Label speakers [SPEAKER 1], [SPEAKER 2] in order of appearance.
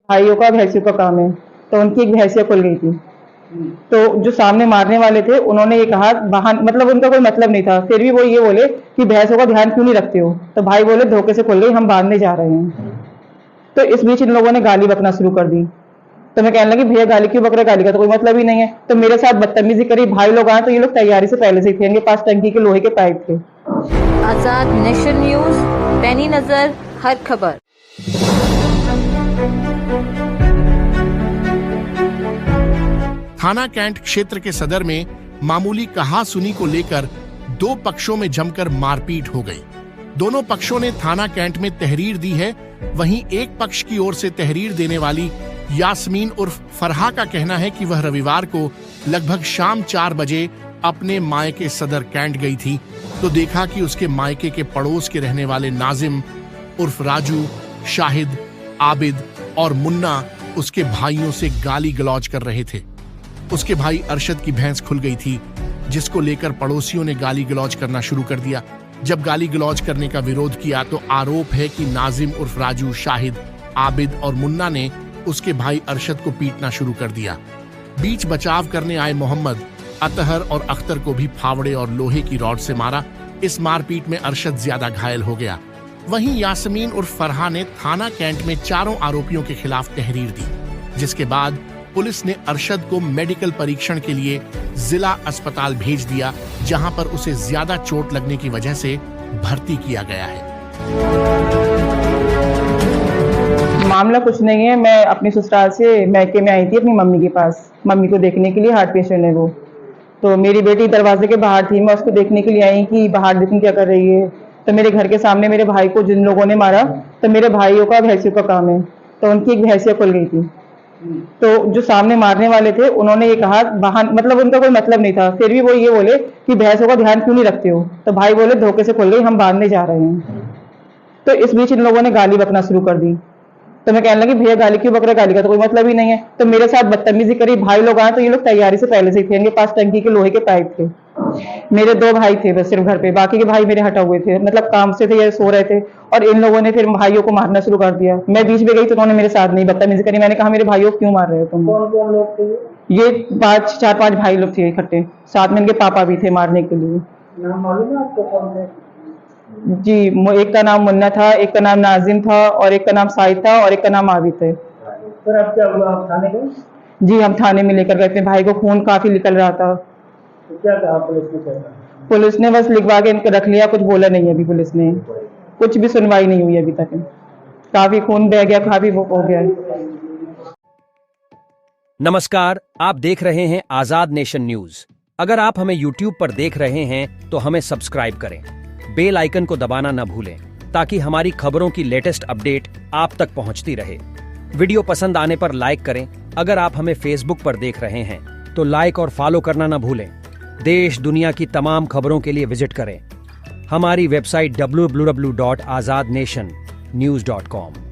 [SPEAKER 1] भाइयों का भैंसियों का काम है, तो उनकी एक भैंसिया खुल गई थी। तो जो सामने मारने वाले थे उन्होंने ये कहा, बहान मतलब उनका कोई मतलब नहीं था, फिर भी वो ये बोले कि भैंसों का ध्यान क्यों नहीं रखते हो। तो भाई बोले धोखे से खुल गई, हम बांधने जा रहे हैं। तो इस बीच इन लोगों ने गाली बकना शुरू कर दी। तो मैं कहने लगी भैया गाली क्यों बक रहे, गाली का तो कोई मतलब ही नहीं है। तो मेरे साथ बदतमीजी करी। भाई लोग आए तो ये लोग तैयारी से पहले से ही थे, इनके पास टंकी के लोहे के पाइप थे।
[SPEAKER 2] आजाद नेशन न्यूज, पैनी नजर हर खबर।
[SPEAKER 3] थाना कैंट क्षेत्र के सदर में मामूली कहासुनी को लेकर दो पक्षों में जमकर मारपीट हो गई। दोनों पक्षों ने थाना कैंट में तहरीर दी है। वहीं एक पक्ष की ओर से तहरीर देने वाली यास्मीन उर्फ फरहा का कहना है कि वह रविवार को लगभग शाम 4 बजे अपने मायके सदर कैंट गई थी तो देखा कि उसके मायके के पड़ोस के रहने वाले नाजिम उर्फ राजू, शाहिद, आबिद और मुन्ना उसके भाइयों से गाली गलौज कर रहे थे। उसके भाई अरशद की भैंस खुल गई थी, जिसको लेकर पड़ोसियों ने गाली गलौज करना शुरू कर दिया। जब गाली गलौज करने का विरोध किया तो आरोप है कि नाजिम उर्फ राजू, शाहिद, आबिद और मुन्ना ने उसके भाई अरशद को पीटना शुरू कर दिया। बीच बचाव करने आए मोहम्मद, अतहर और अख्तर को भी फावड़े और लोहे की रॉड से मारा। इस मारपीट में अरशद ज्यादा घायल हो गया। वहीं यास्मीन उर्फ फरहा ने थाना कैंट में चारों आरोपियों के खिलाफ तहरीर दी, जिसके बाद पुलिस ने अरशद को मेडिकल परीक्षण के लिए जिला अस्पताल भेज दिया, जहां पर उसे ज्यादा चोट लगने की वजह से भर्ती किया गया है।
[SPEAKER 1] मामला कुछ नहीं है। मैं अपनी ससुराल से मैके में आई थी अपनी मम्मी के पास, मम्मी को देखने के लिए। हार्ट पेशेंट है वो। तो मेरी बेटी दरवाजे के बाहर थी, मैं उसको देखने के लिए आई कि बाहर देखूं क्या कर रही है। तो मेरे घर के सामने मेरे भाई को जिन लोगों ने मारा, तो मेरे भाइयों का भैंसियों का काम है, तो उनकी एक भैंसिया खुल गई थी। तो जो सामने मारने वाले थे उन्होंने ये कहा, बहान मतलब उनका कोई मतलब नहीं था, फिर भी वो ये बोले कि भैंसों का ध्यान क्यों नहीं रखते हो। तो भाई बोले धोखे से खुल गई, हम बांधने जा रहे हैं। तो इस बीच इन लोगों ने गाली बकना शुरू कर दी। तो मैं कहने लगी भैया गाली क्यों बक रहे, गाली का तो कोई मतलब ही नहीं है। तो मेरे साथ बदतमीजी करी। भाई लोग आए तो ये लोग तैयारी से पहले से ही थे, इनके पास टंकी के लोहे के पाइप थे। मेरे 2 भाई थे बस सिर्फ घर पे, बाकी के भाई मेरे हटा हुए थे, मतलब काम से थे या सो रहे थे। और इन लोगों ने फिर भाइयों को मारना शुरू कर दिया। मैं बीच में गई तो उन्होंने मेरे साथ नहीं बदतमीजी करी। मैंने कहा मेरे भाइयों को क्यों मार रहे हो तुम।
[SPEAKER 4] कौन कौन लोग थे?
[SPEAKER 1] ये 4-5 भाई लोग थे इकट्ठे, साथ में इनके पापा भी थे मारने के लिए।
[SPEAKER 4] नाम मालूम है आपको कौन थे?
[SPEAKER 1] जी, एक का नाम मुन्ना था, एक का नाम नाजिम था और एक का नाम साहिद था और एक का नाम आबिद है।
[SPEAKER 4] फिर अब क्या हुआ, आप थाने गए?
[SPEAKER 1] जी, हम थाने में लेकर गए थे। भाई को खून काफी निकल रहा था।
[SPEAKER 4] तो क्या कहा पुलिस ने? क्या कहा?
[SPEAKER 1] पुलिस ने बस लिखवा के इनको रख लिया, कुछ बोला नहीं है अभी। पुलिस ने कुछ भी सुनवाई नहीं हुई अभी तक। काफी खून बह गया, काफी वो हो गया।
[SPEAKER 5] नमस्कार, आप देख रहे हैं आजाद नेशन न्यूज। अगर आप हमें YouTube पर देख रहे हैं तो हमें सब्सक्राइब करें, बेल आइकन को दबाना न भूलें ताकि हमारी खबरों की लेटेस्ट अपडेट आप तक पहुंचती रहे। वीडियो पसंद आने पर लाइक करें। अगर आप हमें Facebook पर देख रहे हैं तो लाइक और फॉलो करना न भूलें। देश दुनिया की तमाम खबरों के लिए विजिट करें हमारी वेबसाइट www.azadnationnews.com।